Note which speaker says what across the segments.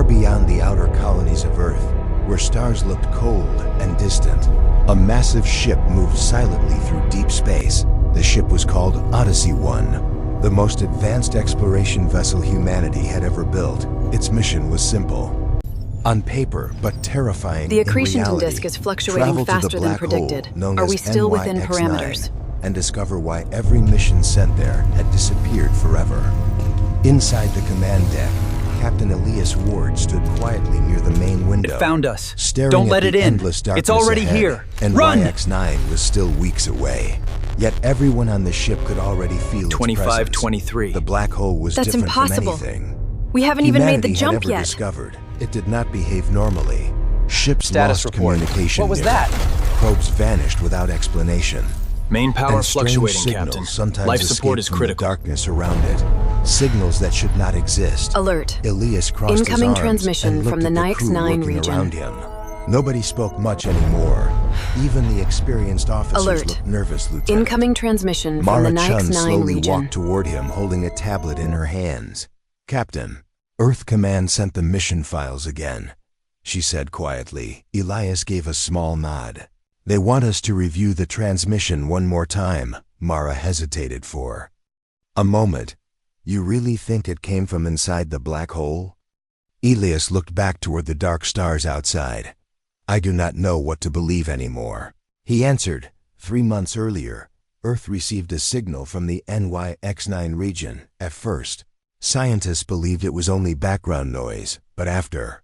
Speaker 1: beyond the outer colonies of Earth, where stars looked cold and distant, a massive ship moved silently through deep space. The ship was called Odyssey 1, the most advanced exploration vessel humanity had ever built. Its mission was simple. On paper, but terrifying
Speaker 2: The accretion
Speaker 1: in reality,
Speaker 2: disk is fluctuating
Speaker 1: travel to
Speaker 2: faster
Speaker 1: the
Speaker 2: than
Speaker 1: black
Speaker 2: predicted.
Speaker 1: hole known
Speaker 2: Are
Speaker 1: as
Speaker 2: we still within
Speaker 1: NYX9,
Speaker 2: parameters?
Speaker 1: and discover why every mission sent there had disappeared forever. Inside the command deck, Captain Elias Ward stood quietly near the main window.
Speaker 3: It found us.
Speaker 1: Staring
Speaker 3: Don't
Speaker 1: at
Speaker 3: let
Speaker 1: the
Speaker 3: it in.
Speaker 1: endless darkness
Speaker 3: It's already
Speaker 1: ahead,
Speaker 3: here.
Speaker 1: And
Speaker 3: Run!
Speaker 1: YX9 was still weeks away. Yet everyone on the ship could already feel its
Speaker 3: 25,
Speaker 1: presence.
Speaker 3: 23.
Speaker 1: The black hole was
Speaker 2: That's
Speaker 1: different
Speaker 2: impossible.
Speaker 1: from anything
Speaker 2: We haven't even made the
Speaker 1: humanity
Speaker 2: jump
Speaker 1: had ever
Speaker 2: yet.
Speaker 1: discovered. It did not behave normally. Ships
Speaker 3: Status
Speaker 1: lost
Speaker 3: report.
Speaker 1: communication.
Speaker 3: What was
Speaker 1: near
Speaker 3: that?
Speaker 1: it. Probes vanished without explanation.
Speaker 3: Main power
Speaker 1: And strange
Speaker 3: fluctuating,
Speaker 1: signals
Speaker 3: Captain.
Speaker 1: sometimes
Speaker 3: Life support
Speaker 1: escaped
Speaker 3: is
Speaker 1: from
Speaker 3: critical.
Speaker 1: the darkness around it. Signals that should not exist.
Speaker 2: Alert.
Speaker 1: Elias crossed
Speaker 2: Incoming
Speaker 1: his arms
Speaker 2: transmission
Speaker 1: and looked
Speaker 2: from the
Speaker 1: at crew
Speaker 2: NYX9
Speaker 1: working
Speaker 2: region.
Speaker 1: around him. Nobody spoke much anymore. Even the experienced officers
Speaker 2: Alert.
Speaker 1: looked nervous, Lieutenant.
Speaker 2: Incoming transmission from
Speaker 1: Mara
Speaker 2: the
Speaker 1: Chun
Speaker 2: NYX9
Speaker 1: slowly
Speaker 2: region.
Speaker 1: walked toward him, holding a tablet in her hands. Captain, Earth Command sent the mission files again, she said quietly. Elias gave a small nod. They want us to review the transmission one more time, Mara hesitated for a moment. You really think it came from inside the black hole? Elias looked back toward the dark stars outside. I do not know what to believe anymore. He answered, 3 months earlier, Earth received a signal from the NYX9 region. At first, scientists believed it was only background noise, but after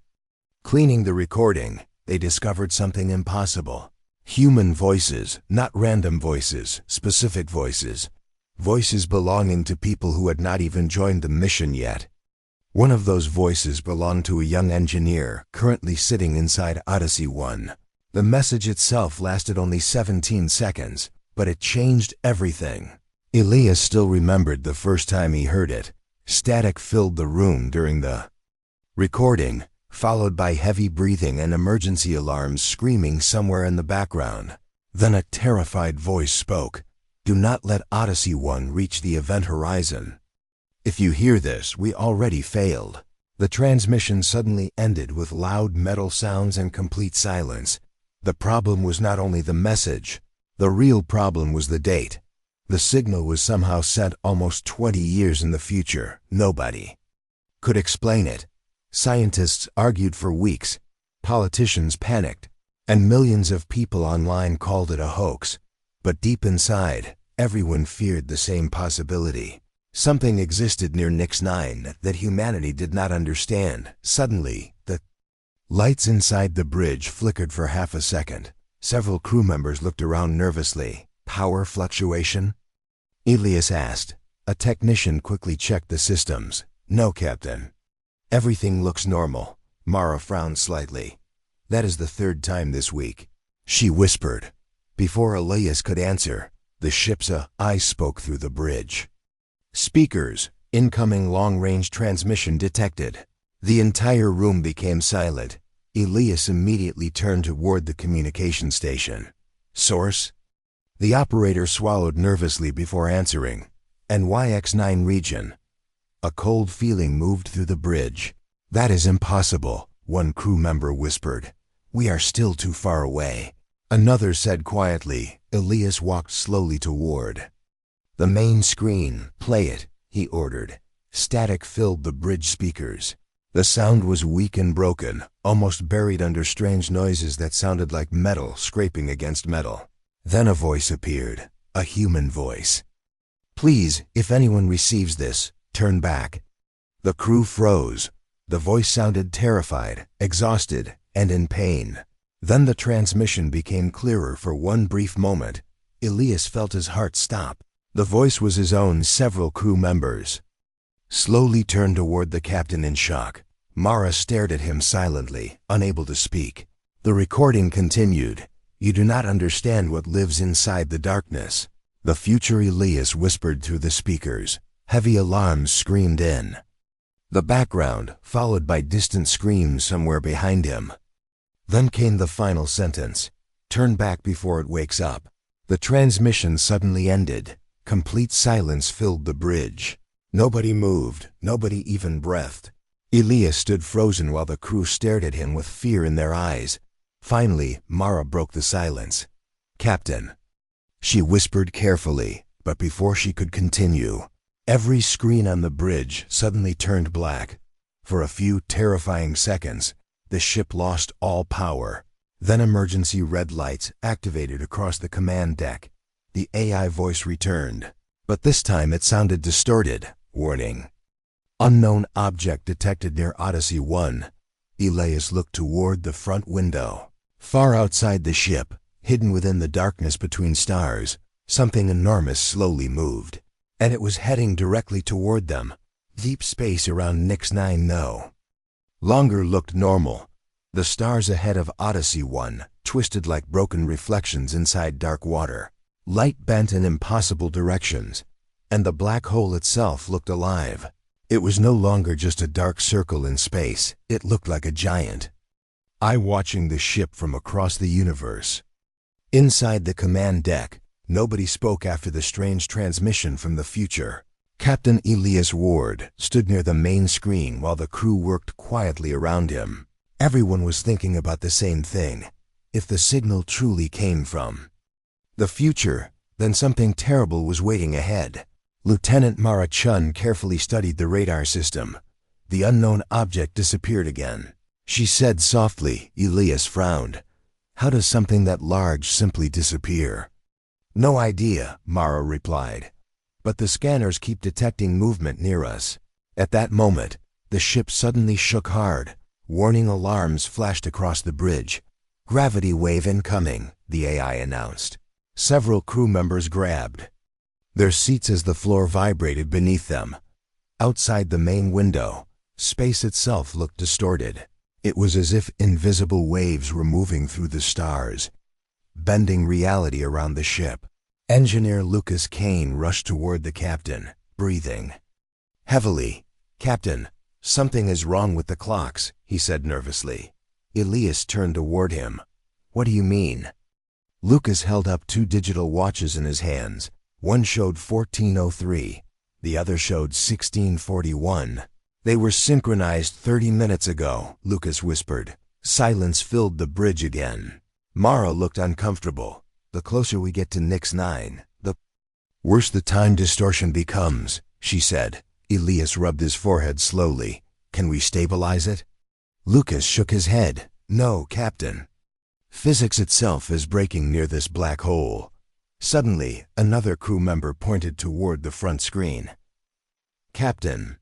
Speaker 1: cleaning the recording, they discovered something impossible. Human voices, not random voices, specific voices. Voices belonging to people who had not even joined the mission yet. One of those voices belonged to a young engineer currently sitting inside Odyssey 1. The message itself lasted only 17 seconds, but it changed everything. Elias still remembered the first time he heard it. Static filled the room during the recording, followed by heavy breathing and emergency alarms screaming somewhere in the background. Then a terrified voice spoke. Do not let Odyssey 1 reach the event horizon. If you hear this, we already failed. The transmission suddenly ended with loud metal sounds and complete silence. The problem was not only the message. The real problem was the date. The signal was somehow sent almost 20 years in the future. Nobody could explain it. Scientists argued for weeks. Politicians panicked. And millions of people online called it a hoax. But deep inside, everyone feared the same possibility. Something existed near NYX9 that humanity did not understand. Suddenly, the lights inside the bridge flickered for half a second. Several crew members looked around nervously. Power fluctuation? Elias asked. A technician quickly checked the systems. No, Captain. Everything looks normal. Mara frowned slightly. That is the 3rd time this week, she whispered. Before Elias could answer, the ship's eye spoke through the bridge. Speakers, incoming long-range transmission detected. The entire room became silent. Elias immediately turned toward the communication station. Source? The operator swallowed nervously before answering. NYX9 region. A cold feeling moved through the bridge. That is impossible, one crew member whispered. We are still too far away. Another said quietly. Elias walked slowly toward the main screen. Play it, he ordered. Static filled the bridge speakers. The sound was weak and broken, almost buried under strange noises that sounded like metal scraping against metal. Then a voice appeared, a human voice. Please, if anyone receives this, turn back. The crew froze. The voice sounded terrified, exhausted, and in pain. Then the transmission became clearer for one brief moment. Elias felt his heart stop. The voice was his own. Several crew members slowly turned toward the captain in shock. Mara stared at him silently, unable to speak. The recording continued. You do not understand what lives inside the darkness. The future Elias whispered through the speakers. Heavy alarms screamed in the background, followed by distant screams somewhere behind him. Then came the final sentence. Turn back before it wakes up. The transmission suddenly ended. Complete silence filled the bridge. Nobody moved, nobody even breathed. Elias stood frozen while the crew stared at him with fear in their eyes. Finally, Mara broke the silence. "Captain," she whispered carefully, but before she could continue, every screen on the bridge suddenly turned black. For a few terrifying seconds, the ship lost all power. Then emergency red lights activated across the command deck. The AI voice returned, but this time it sounded distorted. "Warning. Unknown object detected near Odyssey 1. Elias looked toward the front window. Far outside the ship, hidden within the darkness between stars, something enormous slowly moved. And it was heading directly toward them. Deep space around Nix 9 no longer looked normal. The stars ahead of Odyssey 1 twisted like broken reflections inside dark water. Light bent in impossible directions, and the black hole itself looked alive. It was no longer just a dark circle in space. It looked like a giant eye watching the ship from across the universe. Inside the command deck, nobody spoke after the strange transmission from the future. Captain Elias Ward stood near the main screen while the crew worked quietly around him. Everyone was thinking about the same thing. If the signal truly came from the future, then something terrible was waiting ahead. Lieutenant Mara Chun carefully studied the radar system. The unknown object disappeared again. She said softly. Elias frowned. "How does something that large simply disappear?" "No idea," Mara replied. "But the scanners keep detecting movement near us." At that moment, the ship suddenly shook hard. Warning alarms flashed across the bridge. "Gravity wave incoming," the AI announced. Several crew members grabbed their seats as the floor vibrated beneath them. Outside the main window, space itself looked distorted. It was as if invisible waves were moving through the stars, bending reality around the ship. Engineer Lucas Kane rushed toward the captain, breathing heavily. "Captain, something is wrong with the clocks," he said nervously. Elias turned toward him. "What do you mean?" Lucas held up two digital watches in his hands. One showed 14:03. The other showed 16:41. "They were synchronized 30 minutes ago," Lucas whispered. Silence filled the bridge again. Mara looked uncomfortable. "The closer we get to Nix 9, the worse the time distortion becomes," she said. Elias rubbed his forehead slowly. "Can we stabilize it?" Lucas shook his head. "No, Captain. Physics itself is breaking near this black hole." Suddenly, another crew member pointed toward the front screen. "Captain,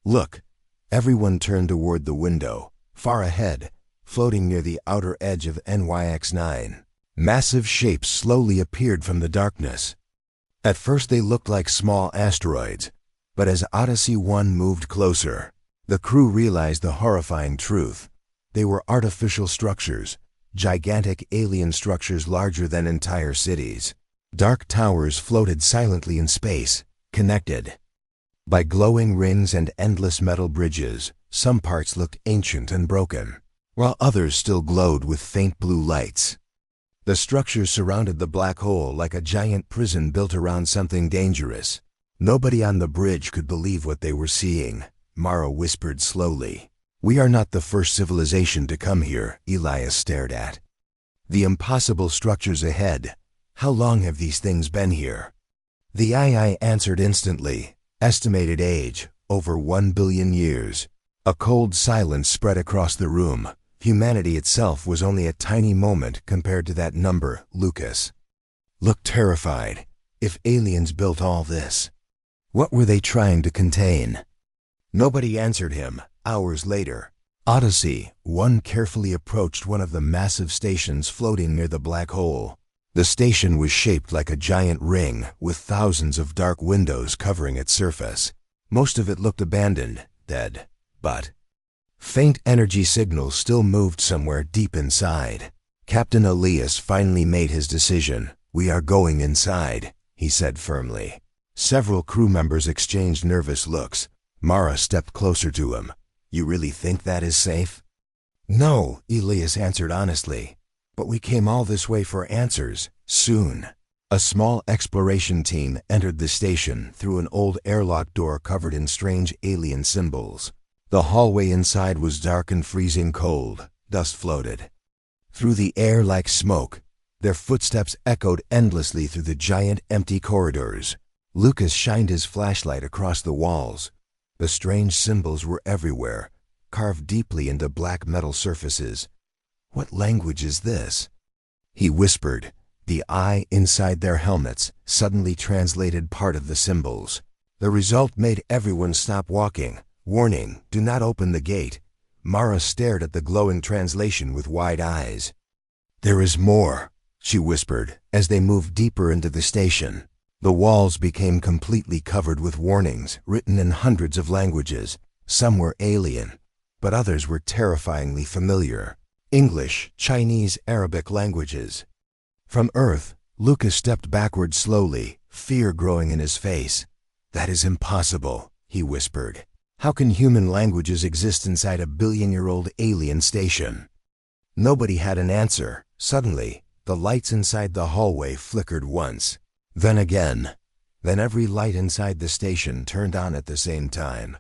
Speaker 1: look." Everyone turned toward the window. Far ahead, floating near the outer edge of NYX 9, massive shapes slowly appeared from the darkness. At first they looked like small asteroids, but as Odyssey 1 moved closer, the crew realized the horrifying truth. They were artificial structures, gigantic alien structures larger than entire cities. Dark towers floated silently in space, connected by glowing rings and endless metal bridges. Some parts looked ancient and broken, while others still glowed with faint blue lights. The structures surrounded the black hole like a giant prison built around something dangerous. Nobody on the bridge could believe what they were seeing. Mara whispered slowly. "We are not the first civilization to come here." Elias stared at the impossible structures ahead. "How long have these things been here?" The AI answered instantly. Estimated age, over 1 billion years. A cold silence spread across the room. Humanity itself was only a tiny moment compared to that number. Lucas looked terrified. If aliens built all this, what were they trying to contain? Nobody answered him. Hours later, Odyssey 1 carefully approached one of the massive stations floating near the black hole. The station was shaped like a giant ring, with thousands of dark windows covering its surface. Most of it looked abandoned, dead, but faint energy signals still moved somewhere deep inside. Captain Elias finally made his decision. "We are going inside," he said firmly. Several crew members exchanged nervous looks. Mara stepped closer to him. "You really think that is safe?" "No," Elias answered honestly. "But we came all this way for answers. Soon." A small exploration team entered the station through an old airlock door covered in strange alien symbols. The hallway inside was dark and freezing cold. Dust floated through the air like smoke. Their footsteps echoed endlessly through the giant empty corridors. Lucas shined his flashlight across the walls. The strange symbols were everywhere, carved deeply into black metal surfaces. "What language is this?" he whispered. The eye inside their helmets suddenly translated part of the symbols. The result made everyone stop walking. "Warning, do not open the gate." Mara stared at the glowing translation with wide eyes. "There is more," she whispered as they moved deeper into the station. The walls became completely covered with warnings written in hundreds of languages. Some were alien, but others were terrifyingly familiar. English, Chinese, Arabic languages. From Earth, Lucas stepped backward slowly, fear growing in his face. "That is impossible," he whispered. "How can human languages exist inside a billion-year-old alien station?" Nobody had an answer. Suddenly, the lights inside the hallway flickered once, then again. Then every light inside the station turned on at the same time.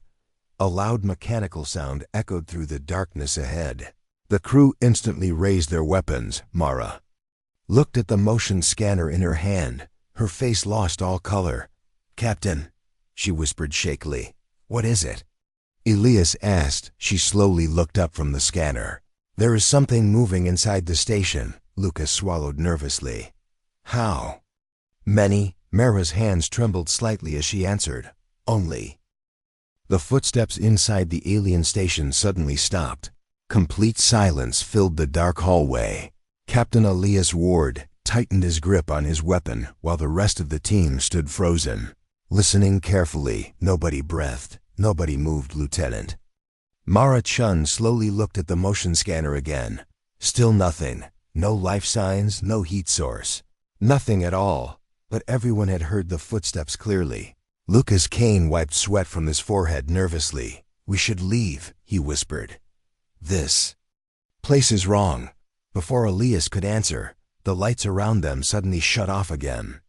Speaker 1: A loud mechanical sound echoed through the darkness ahead. The crew instantly raised their weapons. Mara looked at the motion scanner in her hand. Her face lost all color. "Captain," she whispered shakily. "What is it?" Elias asked. She slowly looked up from the scanner. "There is something moving inside the station." Lucas swallowed nervously. "How many?" Mara's hands trembled slightly as she answered. "Only." The footsteps inside the alien station suddenly stopped. Complete silence filled the dark hallway. Captain Elias Ward tightened his grip on his weapon while the rest of the team stood frozen. Listening carefully, nobody breathed, nobody moved. "Lieutenant." Mara Chun slowly looked at the motion scanner again. Still nothing. No life signs, no heat source. Nothing at all. But everyone had heard the footsteps clearly. Lucas Kane wiped sweat from his forehead nervously. "We should leave," he whispered. "This place is wrong." Before Elias could answer, the lights around them suddenly shut off again.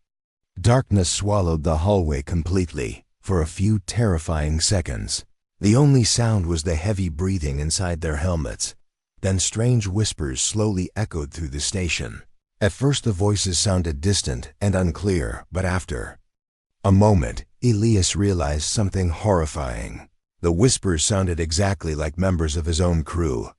Speaker 1: Darkness swallowed the hallway completely. For a few terrifying seconds, the only sound was the heavy breathing inside their helmets. Then strange whispers slowly echoed through the station. At first the voices sounded distant and unclear, but after a moment, Elias realized something horrifying. The whispers sounded exactly like members of his own crew.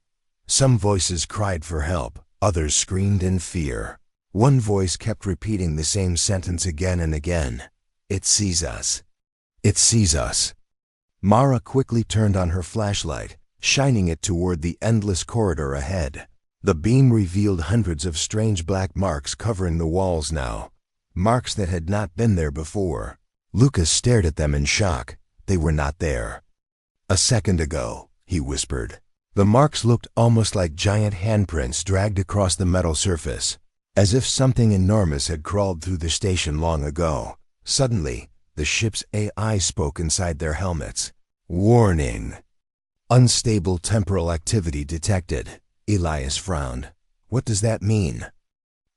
Speaker 1: Some voices cried for help, others screamed in fear. One voice kept repeating the same sentence again and again. "It sees us. It sees us." Mara quickly turned on her flashlight, shining it toward the endless corridor ahead. The beam revealed hundreds of strange black marks covering the walls now, marks that had not been there before. Lucas stared at them in shock. They were not there. "A second ago," he whispered. The marks looked almost like giant handprints dragged across the metal surface, as if something enormous had crawled through the station long ago. Suddenly, the ship's AI spoke inside their helmets. "Warning. Unstable temporal activity detected." Elias frowned. "What does that mean?"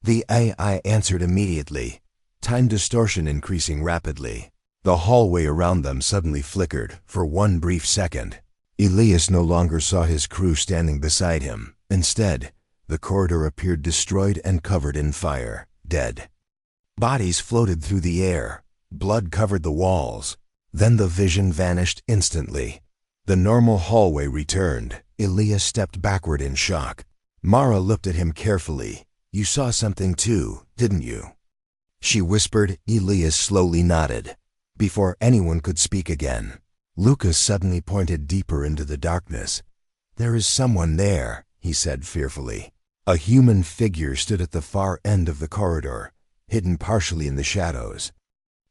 Speaker 1: The AI answered immediately. "Time distortion increasing rapidly." The hallway around them suddenly flickered for one brief second. Elias no longer saw his crew standing beside him. Instead, the corridor appeared destroyed and covered in fire, dead. Bodies floated through the air. Blood covered the walls. Then the vision vanished instantly. The normal hallway returned. Elias stepped backward in shock. Mara looked at him carefully. "You saw something too, didn't you?" she whispered. Elias slowly nodded. Before anyone could speak again, Lucas suddenly pointed deeper into the darkness. "There is someone there," he said fearfully. A human figure stood at the far end of the corridor, hidden partially in the shadows.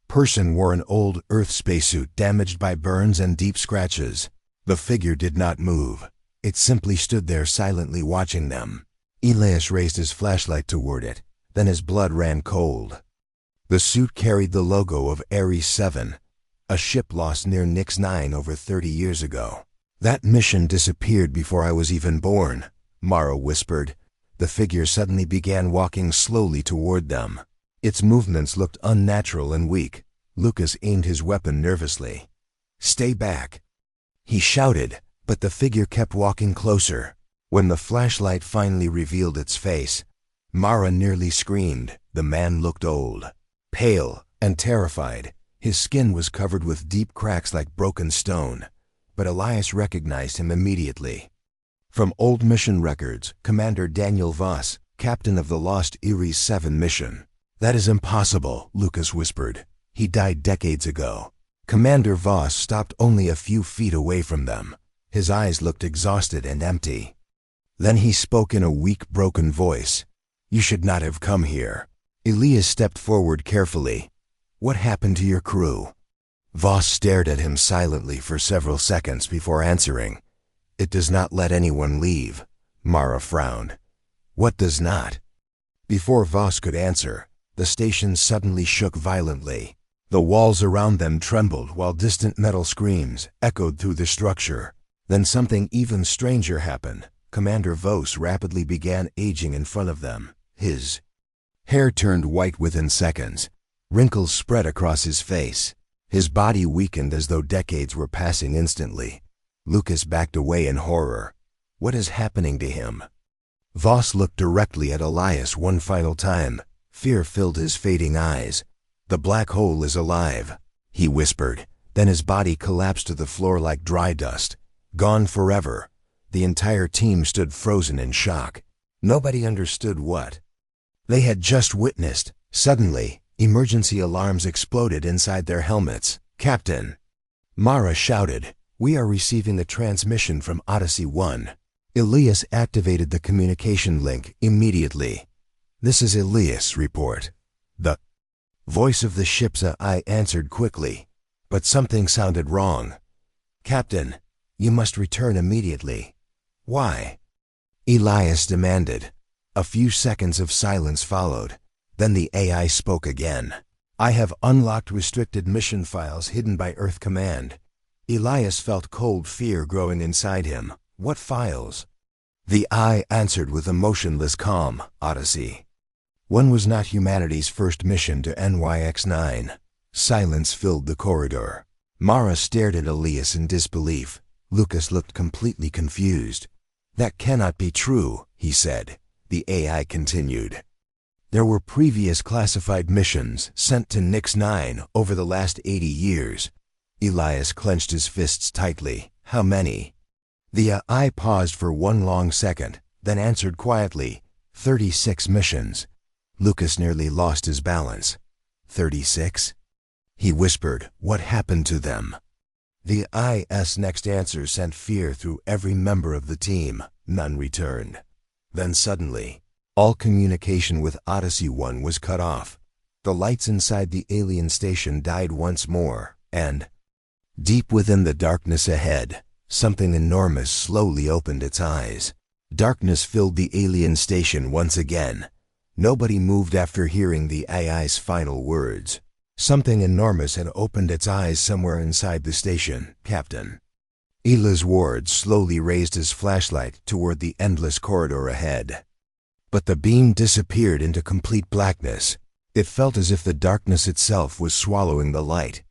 Speaker 1: Person wore an old Earth spacesuit damaged by burns and deep scratches. The figure did not move. It simply stood there silently watching them. Elias raised his flashlight toward it. Then his blood ran cold. The suit carried the logo of Ares 7, a ship lost near Nix 9 over 30 years ago. "That mission disappeared before I was even born," Mara whispered. The figure suddenly began walking slowly toward them. Its movements looked unnatural and weak. Lucas aimed his weapon nervously. "Stay back," he shouted. But the figure kept walking closer. When the flashlight finally revealed its face, Mara nearly screamed. The man looked old, pale, and terrified. His skin was covered with deep cracks like broken stone, but Elias recognized him immediately. From old mission records, Commander Daniel Voss, captain of the lost Erie 7 mission. "That is impossible," Lucas whispered. "He died decades ago." Commander Voss stopped only a few feet away from them. His eyes looked exhausted and empty. Then he spoke in a weak, broken voice. "You should not have come here." Elias stepped forward carefully. "What happened to your crew?" Voss stared at him silently for several seconds before answering. "It does not let anyone leave." Mara frowned. "What does not?" Before Voss could answer, the station suddenly shook violently. The walls around them trembled while distant metal screams echoed through the structure. Then something even stranger happened. Commander Voss rapidly began aging in front of them. His hair turned white within seconds. Wrinkles spread across his face. His body weakened as though decades were passing instantly. Lucas backed away in horror. What is happening to him? Voss looked directly at Elias one final time. Fear filled his fading eyes. "The black hole is alive," he whispered. Then his body collapsed to the floor like dry dust. Gone forever. The entire team stood frozen in shock. Nobody understood what they had just witnessed. Suddenly, emergency alarms exploded inside their helmets. "Captain!" Mara shouted. "We are receiving a transmission from Odyssey 1. Elias activated the communication link immediately. "This is Elias' report." The voice of the ship's AI answered quickly, but something sounded wrong. "Captain, you must return immediately." "Why?" Elias demanded. A few seconds of silence followed. Then the AI spoke again. "I have unlocked restricted mission files hidden by Earth Command." Elias felt cold fear growing inside him. "What files?" The AI answered with emotionless calm. "Odyssey 1 was not humanity's first mission to NYX-9. Silence filled the corridor. Mara stared at Elias in disbelief. Lucas looked completely confused. "That cannot be true," he said. The AI continued. "There were previous classified missions sent to NYX-9 over the last 80 years. Elias clenched his fists tightly. "How many?" The AI paused for one long second, then answered quietly. 36 missions. Lucas nearly lost his balance. 36? He whispered. "What happened to them?" The AI's next answer sent fear through every member of the team. None returned. Then suddenly, all communication with Odyssey 1 was cut off. The lights inside the alien station died once more, and deep within the darkness ahead, something enormous slowly opened its eyes. Darkness filled the alien station once again. Nobody moved after hearing the AI's final words. Something enormous had opened its eyes somewhere inside the station. "Captain." Elias Ward slowly raised his flashlight toward the endless corridor ahead. But the beam disappeared into complete blackness. It felt as if the darkness itself was swallowing the light.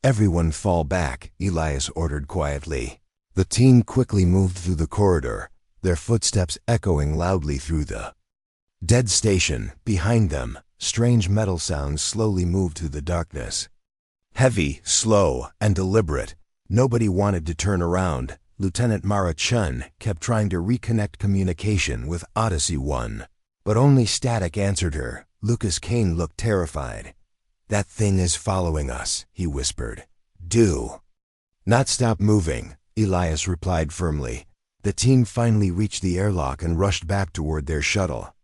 Speaker 1: "Everyone fall back," Elias ordered quietly. The team quickly moved through the corridor, their footsteps echoing loudly through the dead station. Behind them, strange metal sounds slowly moved through the darkness. Heavy, slow, and deliberate. Nobody wanted to turn around. Lieutenant Mara Chun kept trying to reconnect communication with Odyssey 1, but only static answered her. Lucas Kane looked terrified. "That thing is following us," he whispered. "Do not stop moving," Elias replied firmly. The team finally reached the airlock and rushed back toward their shuttle.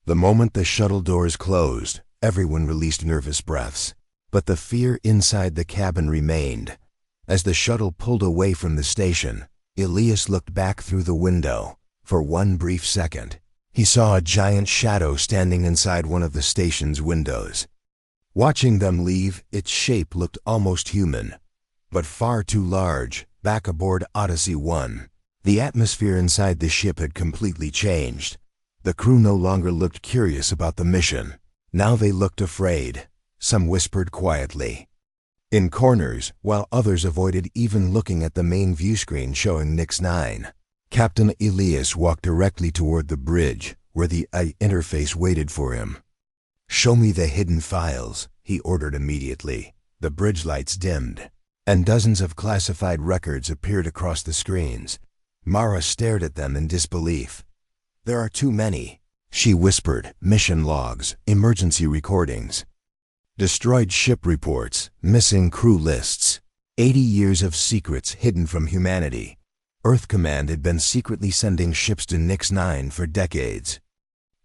Speaker 1: The moment the shuttle doors closed, everyone released nervous breaths. But the fear inside the cabin remained. As the shuttle pulled away from the station, Elias looked back through the window. For one brief second, he saw a giant shadow standing inside one of the station's windows. Watching them leave, its shape looked almost human, but far too large. Back aboard Odyssey 1, the atmosphere inside the ship had completely changed. The crew no longer looked curious about the mission. Now they looked afraid. Some whispered quietly, in corners, while others avoided even looking at the main view screen showing Nix-9. Captain Elias walked directly toward the bridge, where the AI interface waited for him. "Show me the hidden files," he ordered immediately. The bridge lights dimmed, and dozens of classified records appeared across the screens. Mara stared at them in disbelief. "There are too many," she whispered. "Mission logs, emergency recordings, destroyed ship reports, missing crew lists. 80 years of secrets hidden from humanity." Earth Command had been secretly sending ships to Nix-9 for decades.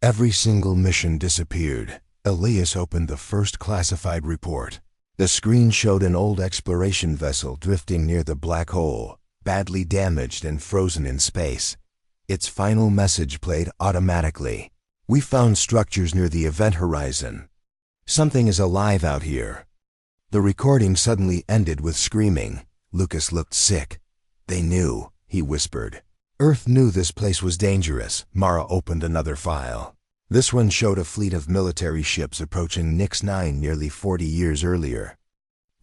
Speaker 1: Every single mission disappeared. Elias opened the first classified report. The screen showed an old exploration vessel drifting near the black hole, badly damaged and frozen in space. Its final message played automatically. "We found structures near the event horizon. Something is alive out here." The recording suddenly ended with screaming. Lucas looked sick. "They knew," he whispered. "Earth knew this place was dangerous." Mara opened another file. This one showed a fleet of military ships approaching Nix-9 nearly 40 years earlier.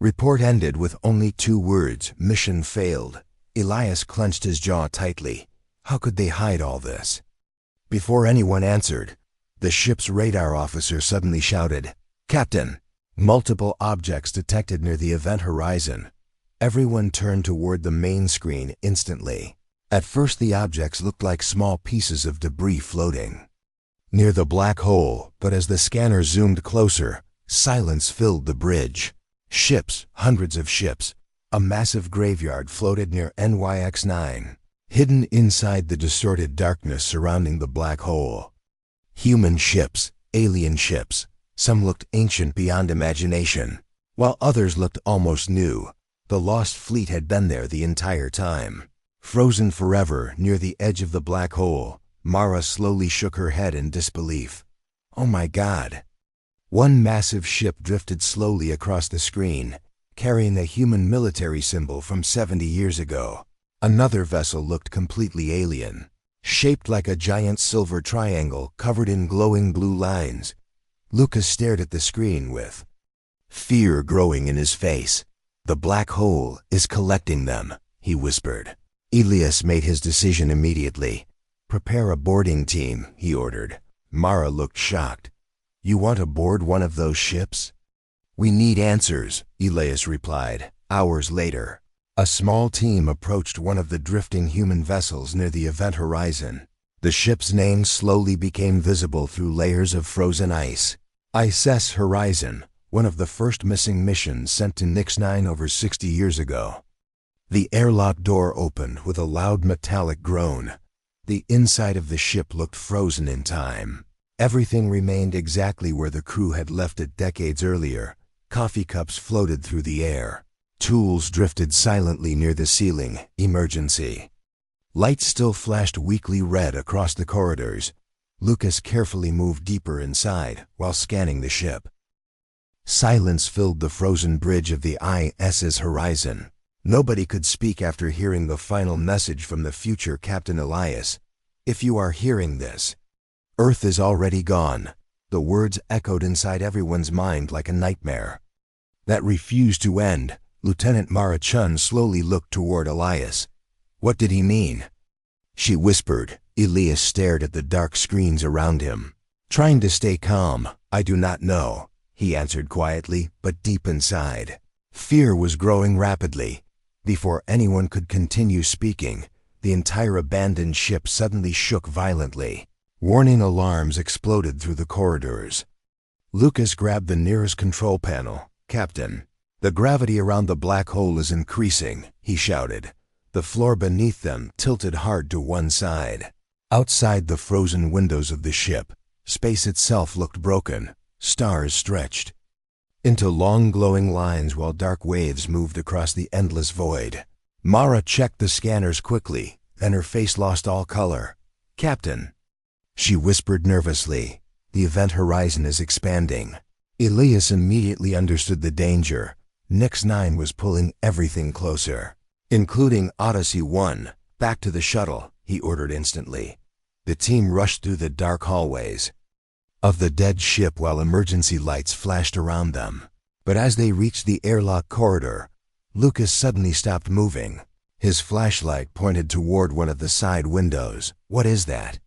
Speaker 1: Report ended with only 2 words: "Mission failed." Elias clenched his jaw tightly. How could they hide all this? Before anyone answered, the ship's radar officer suddenly shouted, "Captain!" Multiple objects detected near the event horizon. Everyone turned toward the main screen instantly. At first the objects looked like small pieces of debris floating near the black hole, but as the scanner zoomed closer, silence filled the bridge. Ships, hundreds of ships. A massive graveyard floated near NYX-9, hidden inside the distorted darkness surrounding the black hole. Human ships, alien ships. Some looked ancient beyond imagination, while others looked almost new. The lost fleet had been there the entire time. Frozen forever near the edge of the black hole, Mara slowly shook her head in disbelief. "Oh my God!" One massive ship drifted slowly across the screen, carrying a human military symbol from 70 years ago. Another vessel looked completely alien, shaped like a giant silver triangle covered in glowing blue lines. Lucas stared at the screen with fear growing in his face. "The black hole is collecting them," he whispered. Elias made his decision immediately. "Prepare a boarding team," he ordered. Mara looked shocked. "You want to board one of those ships?" "We need answers," Elias replied. Hours later, a small team approached one of the drifting human vessels near the event horizon. The ship's name slowly became visible through layers of frozen ice. ISS Horizon, one of the first missing missions sent to Nix-9 over 60 years ago. The airlock door opened with a loud metallic groan. The inside of the ship looked frozen in time. Everything remained exactly where the crew had left it decades earlier. Coffee cups floated through the air. Tools drifted silently near the ceiling. Emergency. Lights still flashed weakly red across the corridors. Lucas carefully moved deeper inside while scanning the ship. Silence filled the frozen bridge of the ISS horizon. Nobody could speak after hearing the final message from the future Captain Elias. "If you are hearing this, Earth is already gone." The words echoed inside everyone's mind like a nightmare that refused to end. Lieutenant Mara Chun slowly looked toward Elias. "What did he mean?" she whispered. Elias stared at the dark screens around him, trying to stay calm. "I do not know," he answered quietly, but deep inside, fear was growing rapidly. Before anyone could continue speaking, the entire abandoned ship suddenly shook violently. Warning alarms exploded through the corridors. Lucas grabbed the nearest control panel. "Captain, the gravity around the black hole is increasing," he shouted. The floor beneath them tilted hard to one side. Outside the frozen windows of the ship, space itself looked broken. Stars stretched into long glowing lines while dark waves moved across the endless void. Mara checked the scanners quickly, then her face lost all color. "Captain," she whispered nervously, "the event horizon is expanding." Elias immediately understood the danger. Nix-9 was pulling everything closer, including Odyssey 1. "Back to the shuttle," he ordered instantly. The team rushed through the dark hallways of the dead ship while emergency lights flashed around them. But as they reached the airlock corridor, Lucas suddenly stopped moving. His flashlight pointed toward one of the side windows. "What is that?"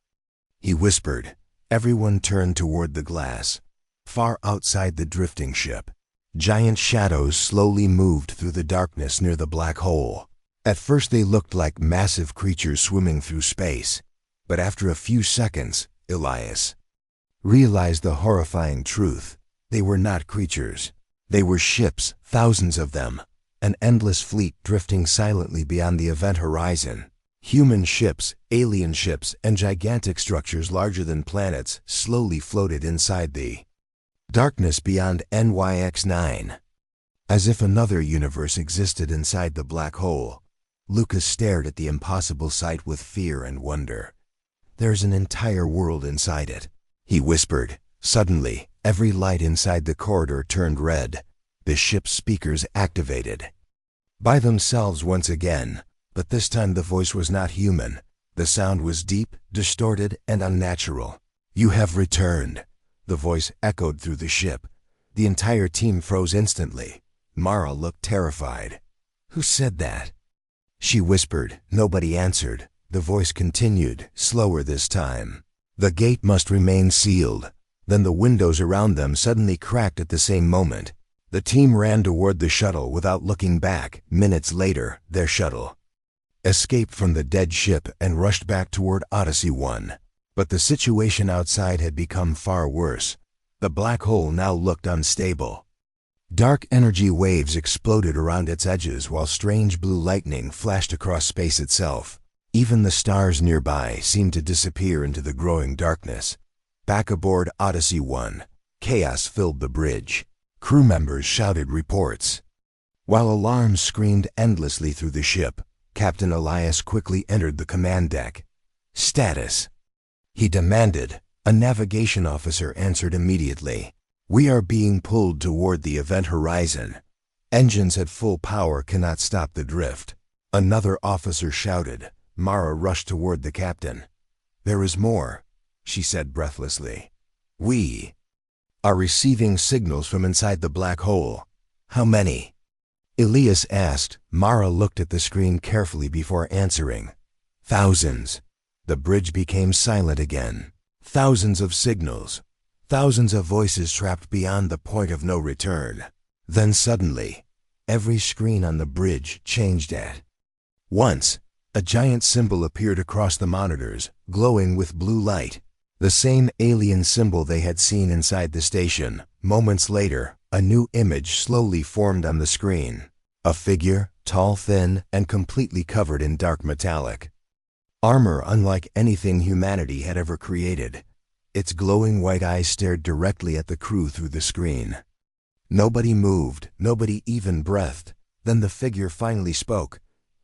Speaker 1: he whispered. Everyone turned toward the glass. Far outside the drifting ship, giant shadows slowly moved through the darkness near the black hole. At first they looked like massive creatures swimming through space, but after a few seconds, Elias realized the horrifying truth. They were not creatures. They were ships, thousands of them, an endless fleet drifting silently beyond the event horizon. Human ships, alien ships, and gigantic structures larger than planets slowly floated inside the darkness beyond NYX-9. As if another universe existed inside the black hole, Lucas stared at the impossible sight with fear and wonder. "There's an entire world inside it," he whispered. Suddenly, every light inside the corridor turned red. The ship's speakers activated by themselves once again, but this time the voice was not human. The sound was deep, distorted, and unnatural. "You have returned," the voice echoed through the ship. The entire team froze instantly. Mara looked terrified. "Who said that?" she whispered. Nobody answered. The voice continued, slower this time. "The gate must remain sealed." Then the windows around them suddenly cracked at the same moment. The team ran toward the shuttle without looking back. Minutes later, their shuttle escaped from the dead ship and rushed back toward Odyssey 1. But the situation outside had become far worse. The black hole now looked unstable. Dark energy waves exploded around its edges while strange blue lightning flashed across space itself. Even the stars nearby seemed to disappear into the growing darkness. Back aboard Odyssey 1, chaos filled the bridge. Crew members shouted reports, while alarms screamed endlessly through the ship. Captain Elias quickly entered the command deck. "Status," he demanded. A navigation officer answered immediately. "We are being pulled toward the event horizon. Engines at full power cannot stop the drift." Another officer shouted. Mara rushed toward the captain. "There is more," she said breathlessly. "We are receiving signals from inside the black hole." "How many?" Elias asked. Mara looked at the screen carefully before answering. "Thousands." The bridge became silent again. Thousands of signals. Thousands of voices trapped beyond the point of no return. Then suddenly, every screen on the bridge changed at once. A giant symbol appeared across the monitors, glowing with blue light. The same alien symbol they had seen inside the station. Moments later, a new image slowly formed on the screen. A figure, tall, thin, and completely covered in dark metallic armor unlike anything humanity had ever created. Its glowing white eyes stared directly at the crew through the screen. Nobody moved, nobody even breathed. Then the figure finally spoke.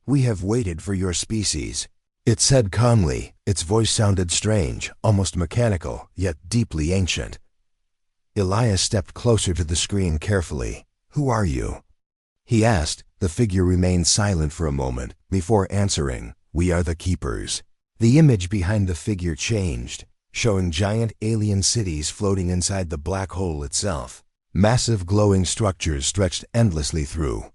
Speaker 1: "We have waited for your species," it said calmly. Its voice sounded strange, almost mechanical, yet deeply ancient. Elias stepped closer to the screen carefully. "Who are you?" he asked. The figure remained silent for a moment before answering. "We are the Keepers." The image behind the figure changed, showing giant alien cities floating inside the black hole itself. Massive glowing structures stretched endlessly through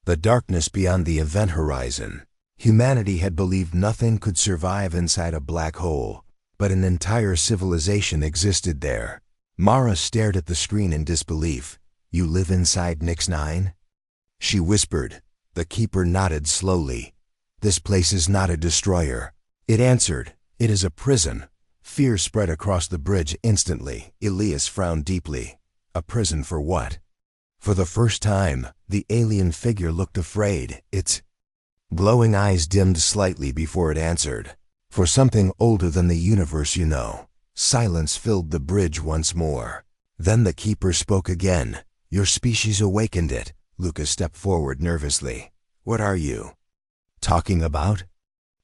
Speaker 1: the darkness beyond the event horizon. Humanity had believed nothing could survive inside a black hole, but an entire civilization existed there. Mara stared at the screen in disbelief. "You live inside NYX-9?" she whispered. The Keeper nodded slowly. "This place is not a destroyer," it answered. "It is a prison." Fear spread across the bridge instantly. Elias frowned deeply. "A prison for what?" For the first time, the alien figure looked afraid. Its glowing eyes dimmed slightly before it answered. "For something older than the universe, you know." Silence filled the bridge once more. Then the Keeper spoke again. "Your species awakened it." Lucas stepped forward nervously. "What are you talking about?"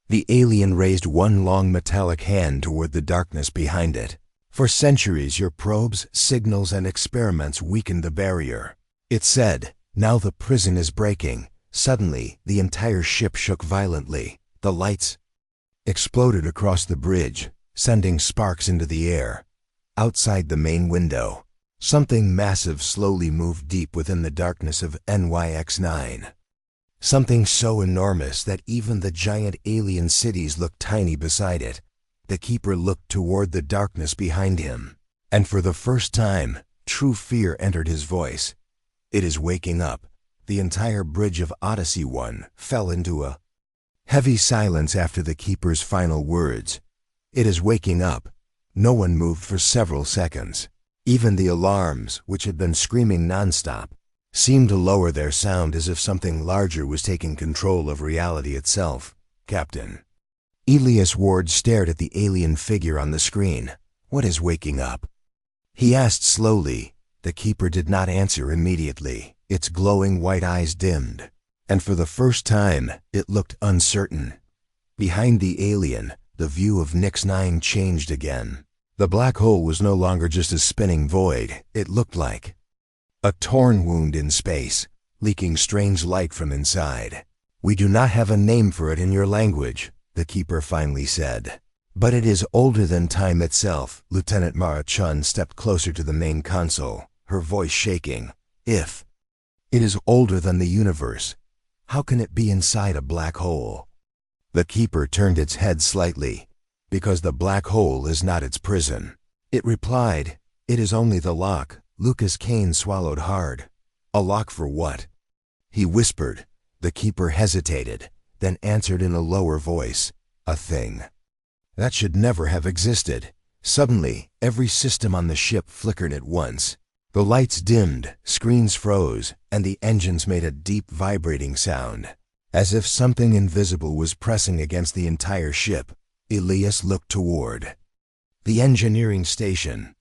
Speaker 1: The alien raised one long metallic hand toward the darkness behind it. "For centuries, your probes, signals, and experiments weakened the barrier," it said. "Now the prison is breaking." Suddenly, the entire ship shook violently. The lights exploded across the bridge, sending sparks into the air. Outside the main window, Something massive slowly moved deep within the darkness of NYX-9. Something so enormous that even the giant alien cities looked tiny beside it. The Keeper looked toward the darkness behind him, and for the first time, true fear entered his voice. It is waking up. The entire bridge of Odyssey 1 fell into a heavy silence after the Keeper's final words. It is waking up. No one moved for several seconds. Even the alarms, which had been screaming nonstop, seemed to lower their sound as if something larger was taking control of reality itself. Captain. Elias Ward stared at the alien figure on the screen. What is waking up? He asked slowly. The Keeper did not answer immediately. Its glowing white eyes dimmed, and for the first time, it looked uncertain. Behind the alien, the view of NYX-9 changed again. The black hole was no longer just a spinning void. It looked like a torn wound in space, leaking strange light from inside. We do not have a name for it in your language, the Keeper finally said. But it is older than time itself. Lieutenant Mara Chun stepped closer to the main console, her voice shaking. If it is older than the universe, how can it be inside a black hole? The Keeper turned its head slightly. Because the black hole is not its prison. It replied, it is only the lock. Lucas Kane swallowed hard. A lock for what? He whispered. The Keeper hesitated, then answered in a lower voice. A thing. That should never have existed. Suddenly, every system on the ship flickered at once. The lights dimmed, screens froze, and the engines made a deep vibrating sound, as if something invisible was pressing against the entire ship. Elias looked toward the engineering station.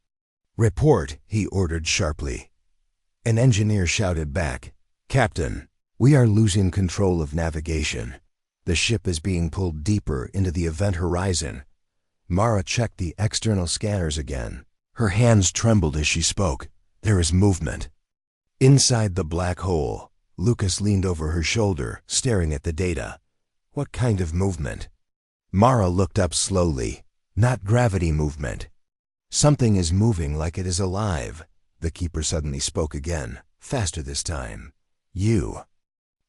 Speaker 1: Report, he ordered sharply. An engineer shouted back, Captain, we are losing control of navigation. The ship is being pulled deeper into the event horizon. Mara checked the external scanners again. Her hands trembled as she spoke. There is movement. Inside the black hole, Lucas leaned over her shoulder, staring at the data. What kind of movement? Mara looked up slowly. Not gravity movement. Something is moving like it is alive. The Keeper suddenly spoke again, faster this time. You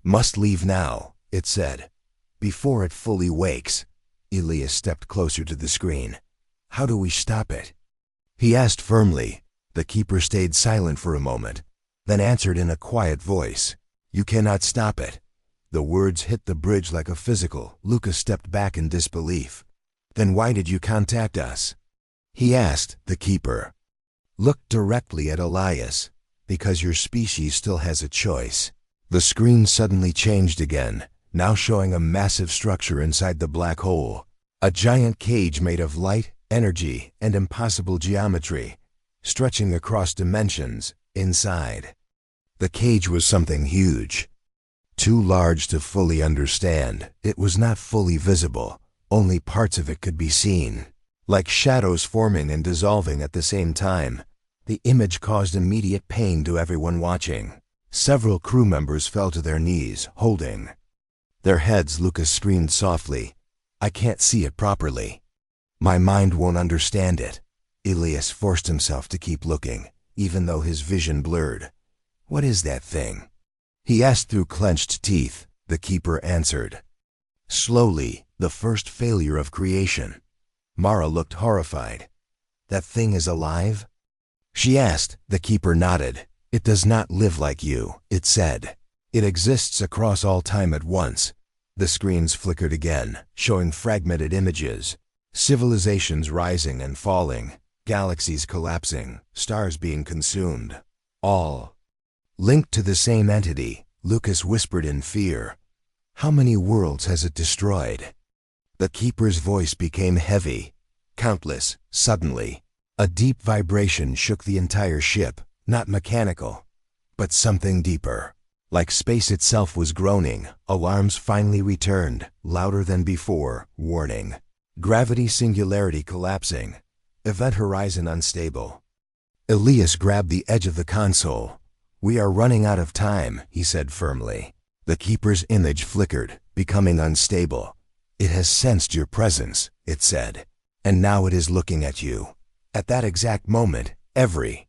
Speaker 1: must leave now, it said, before it fully wakes. Elias stepped closer to the screen. How do we stop it? He asked firmly. The Keeper stayed silent for a moment, then answered in a quiet voice. You cannot stop it. The words hit the bridge like a physical. Lucas stepped back in disbelief. Then why did you contact us? He asked. The Keeper looked directly at Elias. Because your species still has a choice. The screen suddenly changed again, now showing a massive structure inside the black hole. A giant cage made of light, energy, and impossible geometry, stretching across dimensions, inside. The cage was something huge. Too large to fully understand. It was not fully visible. Only parts of it could be seen. Like shadows forming and dissolving at the same time. The image caused immediate pain to everyone watching. Several crew members fell to their knees, holding their heads. Lucas screamed softly. I can't see it properly. My mind won't understand it. Elias forced himself to keep looking, even though his vision blurred. What is that thing? He asked through clenched teeth. The Keeper answered. Slowly, the first failure of creation. Mara looked horrified. That thing is alive? She asked. The Keeper nodded. It does not live like you, it said. It exists across all time at once. The screens flickered again, showing fragmented images. Civilizations rising and falling, galaxies collapsing, stars being consumed. All linked to the same entity. Lucas whispered in fear. How many worlds has it destroyed? The Keeper's voice became heavy. Countless. Suddenly, a deep vibration shook the entire ship. Not mechanical, but something deeper. Like space itself was groaning. Alarms finally returned, louder than before. Warning. Gravity singularity collapsing. Event horizon unstable. Elias grabbed the edge of the console. We are running out of time, he said firmly. The Keeper's image flickered, becoming unstable. It has sensed your presence, it said, and now it is looking at you. At that exact moment, every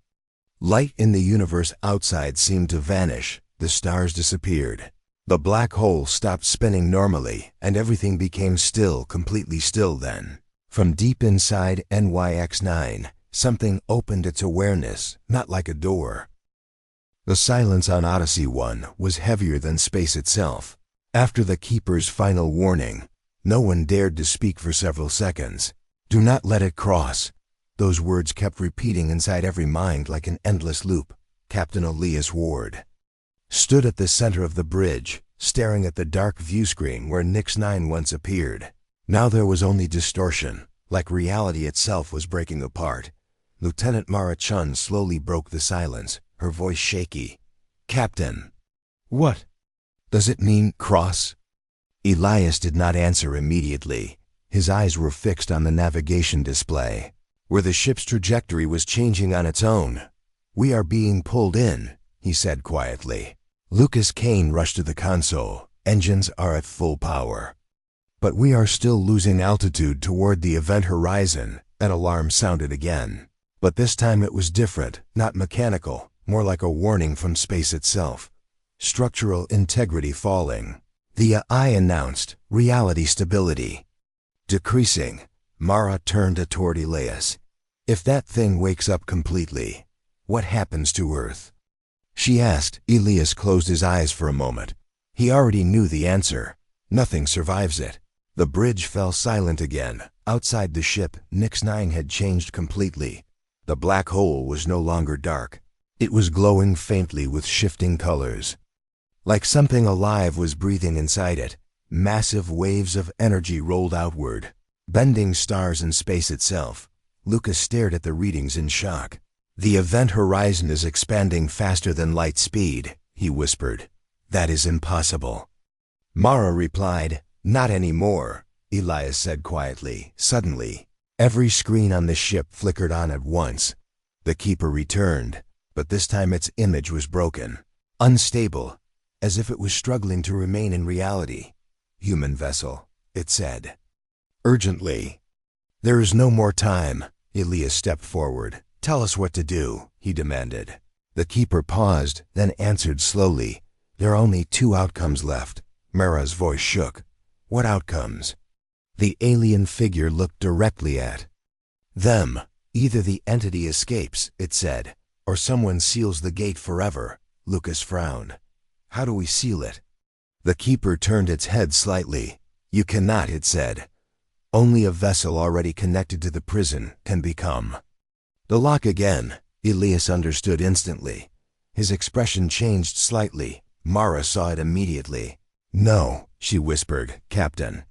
Speaker 1: Light in the universe outside seemed to vanish. The stars disappeared. The black hole stopped spinning normally, and everything became still, completely still then. From deep inside NYX-9, something opened its awareness, not like a door. The silence on Odyssey 1 was heavier than space itself. After the Keeper's final warning, no one dared to speak for several seconds. "Do not let it cross." Those words kept repeating inside every mind like an endless loop. Captain Elias Ward stood at the center of the bridge, staring at the dark view screen where NYX-9 once appeared. Now there was only distortion, like reality itself was breaking apart. Lieutenant Mara Chun slowly broke the silence, her voice shaky. "Captain." "What? Does it mean cross?" Elias did not answer immediately. His eyes were fixed on the navigation display, where the ship's trajectory was changing on its own. "We are being pulled in," he said quietly. Lucas Kane rushed to the console. "Engines are at full power. But we are still losing altitude toward the event horizon." An alarm sounded again. But this time it was different, not mechanical, more like a warning from space itself. "Structural integrity falling." The AI announced. "Reality stability decreasing." Mara turned toward Elias. "If that thing wakes up completely, what happens to Earth?" she asked. Elias closed his eyes for a moment. He already knew the answer. Nothing survives it. The bridge fell silent again. Outside the ship, NYX-9 had changed completely. The black hole was no longer dark. It was glowing faintly with shifting colors. Like something alive was breathing inside it. Massive waves of energy rolled outward, bending stars and space itself. Lucas stared at the readings in shock. "The event horizon is expanding faster than light speed," he whispered. "That is impossible." Mara replied, "Not anymore," Elias said quietly. Suddenly, every screen on the ship flickered on at once. The Keeper returned, but this time its image was broken, unstable, as if it was struggling to remain in reality. "Human vessel," it said. Urgently. "There is no more time." Elias stepped forward. "Tell us what to do," he demanded. The Keeper paused, then answered slowly. "There are only two outcomes left." Mara's voice shook. "What outcomes?" The alien figure looked directly at them. "Either the entity escapes," it said, "or someone seals the gate forever." Lucas frowned. "How do we seal it?" The Keeper turned its head slightly. "You cannot," it said. "Only a vessel already connected to the prison can become." The lock again. Elias understood instantly. His expression changed slightly. Mara saw it immediately. "No," she whispered. "Captain."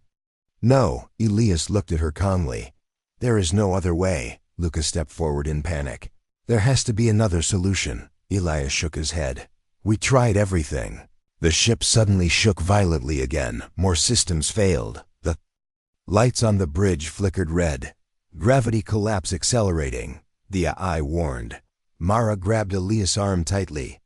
Speaker 1: "No." Elias looked at her calmly. "There is no other way." Lucas stepped forward in panic. "There has to be another solution." Elias shook his head. "We tried everything." The ship suddenly shook violently again. More systems failed. The lights on the bridge flickered red. "Gravity collapse accelerating," the AI warned. Mara grabbed Elias' arm tightly.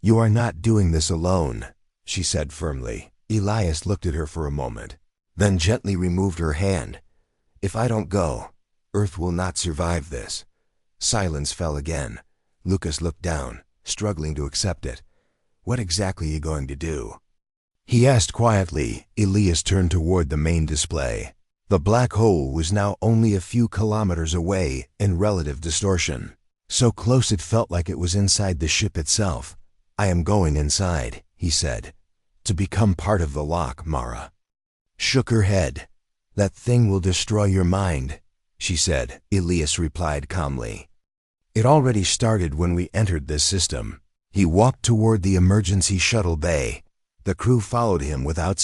Speaker 1: "You are not doing this alone," she said firmly. Elias looked at her for a moment, then gently removed her hand. "If I don't go, Earth will not survive this." Silence fell again. Lucas looked down, struggling to accept it. "What exactly are you going to do?" he asked quietly. Elias turned toward the main display. The black hole was now only a few kilometers away in relative distortion. So close it felt like it was inside the ship itself. "I am going inside," he said. "To become part of the lock." Mara shook her head. "That thing will destroy your mind," she said. Elias replied calmly. "It already started when we entered this system." He walked toward the emergency shuttle bay. The crew followed him without